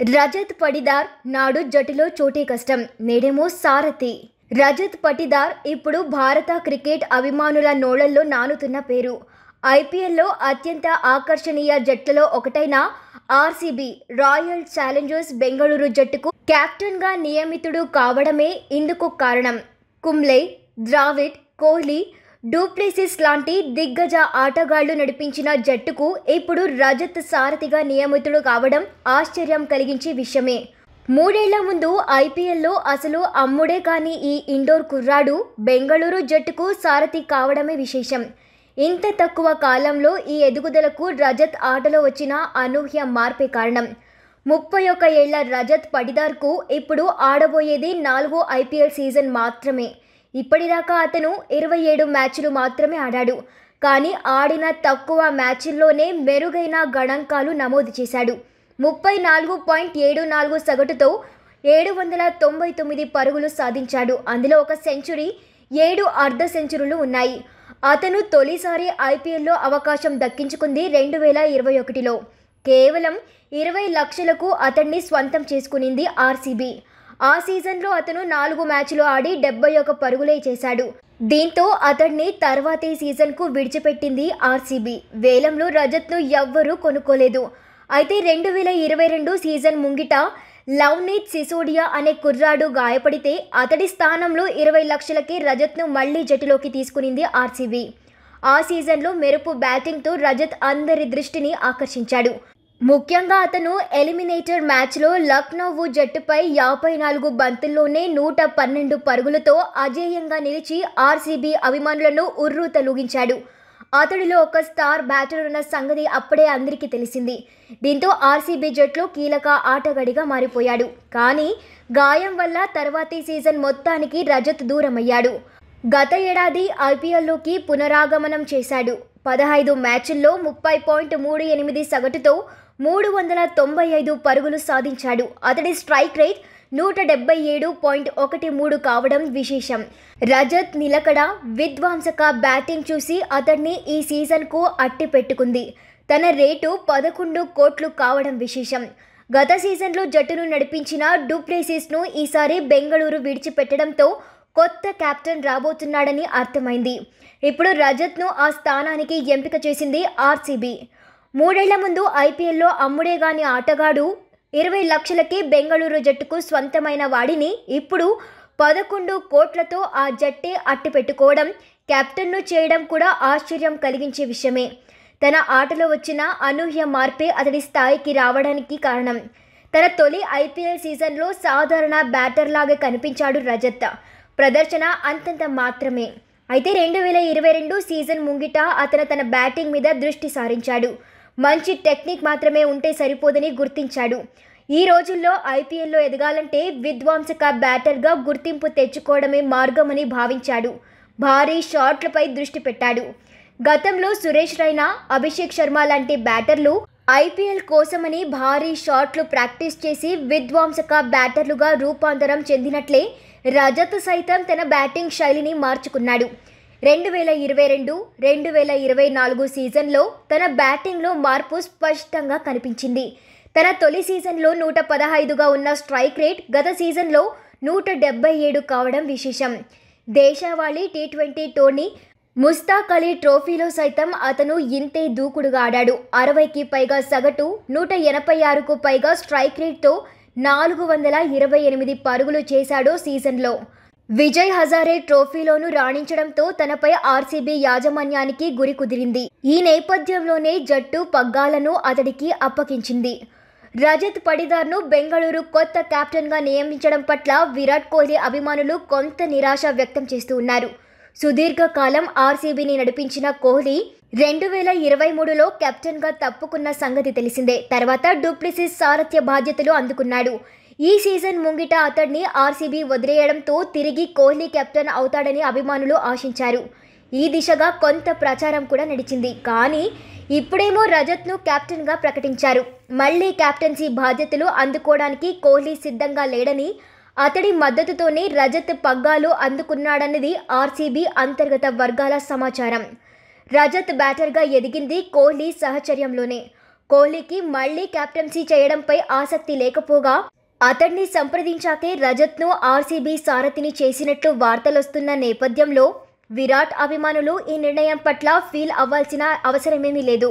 రజత్ పటిదార్ నాడు జట్టులో చోటే కష్టం, నేడేమో సారథి. రజత్ పటిదార్ ఇప్పుడు భారత క్రికెట్ అభిమానుల నోళ్లలో నానుతున్న పేరు. ఐపీఎల్లో అత్యంత ఆకర్షణీయ జట్లలో ఒకటైన ఆర్సీబీ రాయల్ ఛాలెంజర్స్ బెంగళూరు జట్టుకు కెప్టెన్గా నియమితుడు కావడమే ఇందుకు కారణం. కుంబ్లే, ద్రావిడ్, కోహ్లీ, డూప్లెసిస్ లాంటి దిగ్గజ ఆటగాళ్లు నడిపించిన జట్టుకు ఇప్పుడు రజత్ సారథిగా నియమితుడు కావడం ఆశ్చర్యం కలిగించే విషయమే. 3 ఏళ్ల ముందు ఐపీఎల్లో అసలు అమ్ముడే కాని ఈ ఇండోర్ కుర్రాడు బెంగళూరు జట్టుకు సారథి కావడమే విశేషం. ఇంత తక్కువ కాలంలో ఈ ఎదుగుదలకు రజత్ ఆటలో వచ్చిన అనూహ్య మార్పే కారణం. 31 ఏళ్ల రజత్ పటిదార్కు ఇప్పుడు ఆడబోయేది 4వ ఐపీఎల్ సీజన్ మాత్రమే. ఇప్పటిదాకా అతను 27 మ్యాచ్లు మాత్రమే ఆడాడు. కానీ ఆడిన తక్కువ మ్యాచ్ల్లోనే మెరుగైన గణాంకాలు నమోదు చేశాడు. 34.74 సగటుతో 799 పరుగులు సాధించాడు. అందులో ఒక సెంచరీ, 7 అర్ధ సెంచరీలు ఉన్నాయి. అతను తొలిసారి ఐపీఎల్లో అవకాశం దక్కించుకుంది 2021లో. కేవలం 20 లక్షలకు అతన్ని స్వంతం చేసుకునింది ఆర్సీబీ. ఆ సీజన్లో అతను 4 మ్యాచ్లు ఆడి 71 పరుగులే చేశాడు. దీంతో అతన్ని తర్వాతి సీజన్కు విడిచిపెట్టింది ఆర్సీబీ. వేలంలో రజత్ను ఎవ్వరూ కొనుక్కోలేదు. అయితే 2022 సీజన్ ముంగిట లవ్నీత్ సిసోడియా అనే కుర్రాడు గాయపడితే అతడి స్థానంలో 20 లక్షలకి రజత్ను మళ్లీ జట్టులోకి తీసుకునింది ఆర్సీబీ. ఆ సీజన్లో మెరుపు బ్యాటింగ్తో రజత్ అందరి దృష్టిని ఆకర్షించాడు. ముఖ్యంగా అతను ఎలిమినేటర్ మ్యాచ్లో లక్నో జట్టుపై 54 బంతుల్లోనే 112 పరుగులతో అజేయంగా నిలిచి ఆర్సీబీ అభిమానులను ఉర్రూతలూగించాడు. అతడిలో ఒక స్టార్ బ్యాటర్ ఉన్న సంగతి అప్పుడే అందరికీ తెలిసింది. దీంతో ఆర్సీబీ జట్టులో కీలక ఆటగాడిగా మారిపోయాడు. కానీ గాయం వల్ల తర్వాతి సీజన్ మొత్తానికి రజత్ దూరమయ్యాడు. గత ఏడాది ఐపీఎల్లోకి పునరాగమనం చేశాడు. 15 మ్యాచ్ల్లో 30.38 సగటుతో 395 పరుగులు సాధించాడు. అతడి స్ట్రైక్ రేట్ 177.13 కావడం విశేషం. రజత్ నిలకడ, విధ్వంసక బ్యాటింగ్ చూసి అతన్ని ఈ సీజన్కు అట్టి పెట్టుకుంది. తన రేటు 11 కోట్లు కావడం విశేషం. గత సీజన్లో జట్టును నడిపించిన డూప్లెసిస్ను ఈసారి బెంగళూరు విడిచిపెట్టడంతో కొత్త కెప్టెన్ రాబోతున్నాడని అర్థమైంది. ఇప్పుడు రజత్ను ఆ స్థానానికి ఎంపిక చేసింది ఆర్సీబీ. 3 ఏళ్ల ముందు ఐపీఎల్లో అమ్ముడేగాని ఆటగాడు 20 లక్షలకి బెంగళూరు జట్టుకు స్వంతమైన వాడిని ఇప్పుడు 11 కోట్లతో ఆ జట్టే అట్టిపెట్టుకోవడం, కెప్టెన్ను చేయడం కూడా ఆశ్చర్యం కలిగించే విషయమే. తన ఆటలో వచ్చిన అనూహ్య మార్పే అతడి స్థాయికి రావడానికి కారణం. తన తొలి ఐపీఎల్ సీజన్లో సాధారణ బ్యాటర్లాగే కనిపించాడు రజత్. ప్రదర్శన అంతంత మాత్రమే. అయితే 2022 సీజన్ ముంగిట అతను తన బ్యాటింగ్ మీద దృష్టి సారించాడు. మంచి టెక్నిక్ మాత్రమే ఉంటే సరిపోదని గుర్తించాడు. ఈ రోజుల్లో ఐపీఎల్లో ఎదగాలంటే విధ్వంసక బ్యాటర్గా గుర్తింపు తెచ్చుకోవడమే మార్గమని భావించాడు. భారీ షాట్లపై దృష్టి పెట్టాడు. గతంలో సురేష్ రైనా, అభిషేక్ శర్మ లాంటి బ్యాటర్లు ఐపీఎల్ కోసమని భారీ షాట్లు ప్రాక్టీస్ చేసి విధ్వంసక బ్యాటర్లుగా రూపాంతరం చెందినట్లే రజత్ సైతం తన బ్యాటింగ్ శైలిని మార్చుకున్నాడు. 2022-2024 సీజన్లో తన బ్యాటింగ్లో మార్పు స్పష్టంగా కనిపించింది. తన తొలి సీజన్లో 115గా ఉన్న స్ట్రైక్ రేట్ గత సీజన్లో 177 కావడం విశేషం. దేశవాళీ టీ20 టోర్నీ ముస్తాక్ అలీ ట్రోఫీలో సైతం అతను ఇంతే దూకుడుగా ఆడాడు. 60కి పైగా సగటు, 186కు పైగా స్ట్రైక్ రేట్తో 428 పరుగులు చేశాడు సీజన్లో. విజయ్ హజారే ట్రోఫీలోనూ రాణించడంతో తనపై ఆర్సీబీ యాజమాన్యానికి గురి కుదిరింది. ఈ నేపథ్యంలోనే జట్టు పగ్గాలను అతడికి అప్పగించింది. రజత్ పటిదార్ను బెంగళూరు కొత్త కెప్టెన్గా నియమించడం పట్ల విరాట్ కోహ్లీ అభిమానులు కొంత నిరాశ వ్యక్తం చేస్తూ ఉన్నారు. సుదీర్ఘకాలం ఆర్సీబీని నడిపించిన కోహ్లీ 2023లో కెప్టెన్గా తప్పుకున్న సంగతి తెలిసిందే. తర్వాత డూప్లెసిస్ సారథ్య బాధ్యతలు అందుకున్నాడు. ఈ సీజన్ ముంగిట అతడిని ఆర్సీబీ వదిలేయడంతో తిరిగి కోహ్లీ కెప్టెన్ అవుతాడని అభిమానులు ఆశించారు. ఈ దిశగా కొంత ప్రచారం కూడా నడిచింది. కానీ ఇప్పుడేమో రజత్ను కెప్టెన్గా ప్రకటించారు. మళ్లీ కెప్టెన్సీ బాధ్యతలు అందుకోవడానికి కోహ్లీ సిద్ధంగా లేడని, అతడి మద్దతుతోనే రజత్ పగ్గాలు అందుకున్నాడన్నది ఆర్సీబీ అంతర్గత వర్గాల సమాచారం. రజత్ బ్యాటర్గా ఎదిగింది కోహ్లీ సహచర్యంలోనే. కోహ్లీకి మళ్లీ కెప్టెన్సీ చేయడంపై ఆసక్తి లేకపోగా అతడిని సంప్రదించాకే రజత్ను ఆర్సీబీ సారథిని చేసినట్లు వార్తలొస్తున్న నేపథ్యంలో విరాట్ అభిమానులు ఈ నిర్ణయం పట్ల ఫీల్ అవ్వాల్సిన అవసరమేమీ లేదు.